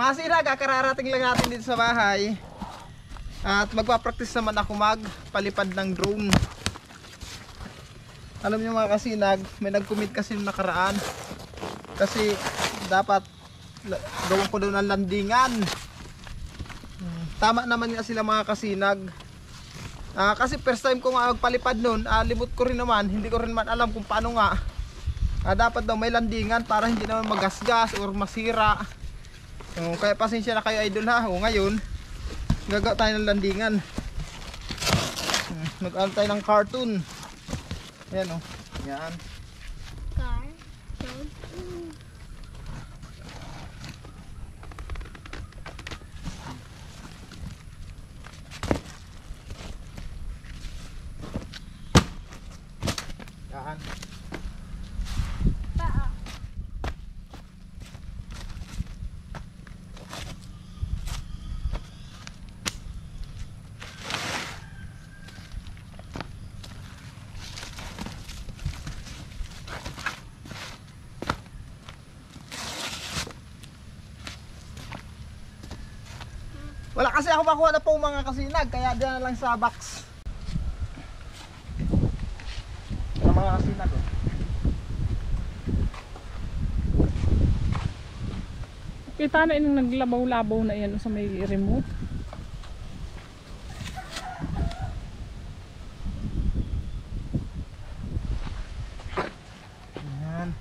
Mga sinag, kararating lang natin dito sa bahay. At magpa-practice naman ako magpalipad ng drone. Alam niyo mga kasinag, may nag-commit kasi nung nakaraan. Kasi dapat gawin ko daw ng landingan. Tama naman nga sila mga kasinag. Kasi first time ko nga magpalipad nun, limot ko rin naman, hindi ko rin man alam kung paano nga. Dapat daw may landingan para hindi naman magasgas or masira. Kaya pasensya na kayo idol ha. Ngayon gagawa tayo ng landingan. Mag-ano tayo ng cartoon. Ayan o. Yan. Cartoon. Yan. Wala kasi ako makuha na po mga kasinag, kaya diyan na lang sa box. Wala mga kasinag oh. Kita na yung naglabaw-labaw na yan sa may remote. Ayan.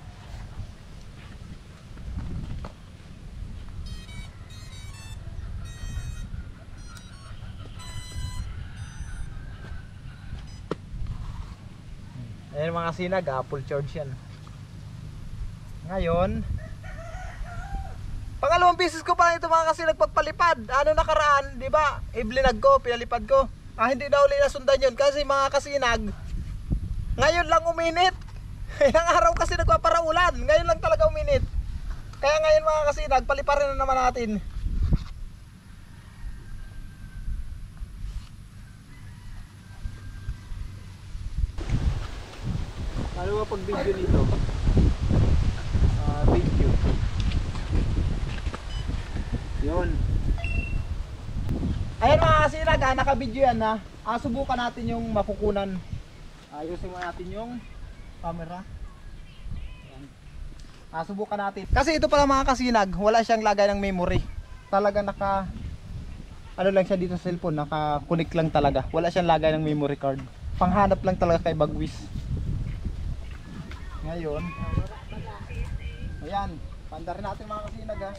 Ayan mga sinag, full charge yan. Ngayon, pangalawang beses ko pa ito mga kasinag pagpalipad. Ano nakaraan, di ba? Iblinag ko, pinalipad ko. Hindi daw ulit nasundan yun kasi mga kasinag, ngayon lang uminit. Ilang araw kasi nagpaparaulan, ngayon lang talaga uminit. Kaya ngayon mga kasinag, paliparin na naman natin. Ano ba pag video nito? Video. Yun. Ayan mga kasinag, naka-video yan ha. Subukan natin yung makukunan. Ayusin mo natin yung camera. Ayan. Subukan natin. Kasi ito pala mga kasinag, wala siyang lagay ng memory. Talaga ano lang siya dito sa cellphone, naka-connect lang talaga. Wala siyang lagay ng memory card. Panghanap lang talaga kay Bagwis. Ngayon, ayan, panda rin natin mga kasinag ha.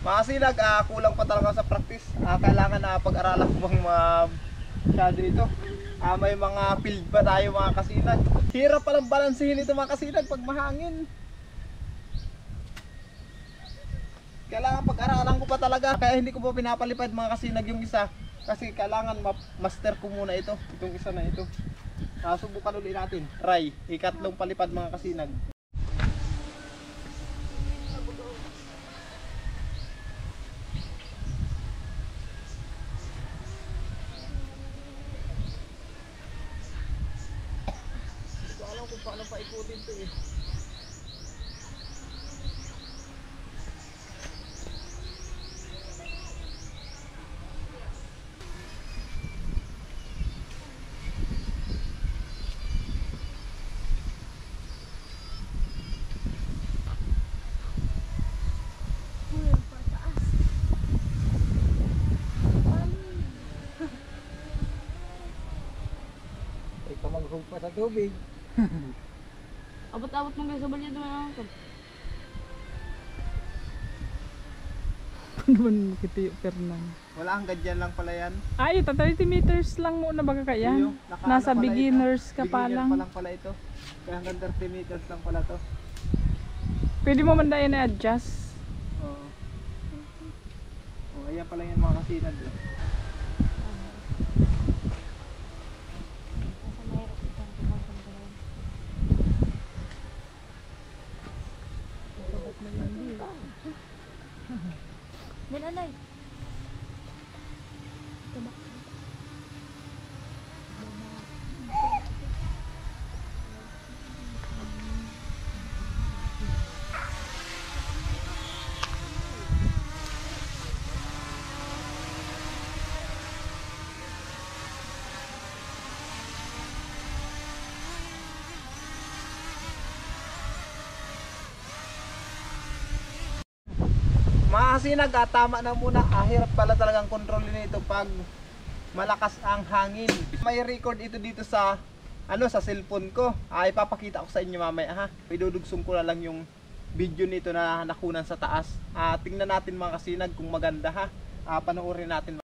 Mga sinag, kulang pa talaga sa practice. Kailangan na pag-aralan ko bang masyado ito. May mga field pa tayo mga kasinag. Hirap palang balansihin ito mga kasinag pag mahangin. Kailangan pag-aralan ko pa talaga. Kaya hindi ko pa pinapalipad mga kasinag yung isa. Kasi kailangan master ko muna ito. Itong isa na ito. Subukan ulit natin. Try. Ikatlong palipad mga kasinag. Hindi ko alam kung paano pa ikutin ito eh. Ikaw maghugpa sa tubig. Abot-abot mong guys sa balya naman ako. Ano ba nakitiyo, Fernan? Wala ang ganyan lang pala yan. Ay, ito 30 meters lang muna baga kaya. Iyo, nakaano Nasa pala beginners ito. ka pa Beginner lang. pa lang pala ito. Kaya hanggang 30 meters lang pala to. Pwede mo man dahil na-adjust. Oo. Oh, ayan pala yan mga kasinag. Eh. Nanay. Mga kasinag, tama na muna. Hirap pala talagang kontrolin ito pag malakas ang hangin. May record ito dito sa sa cellphone ko. Ipapakita ko sa inyo mamaya ha. Idudugsong ko na lang yung video nito na nakunan sa taas. Tingnan natin mga kasinag kung maganda ha. Panoorin natin.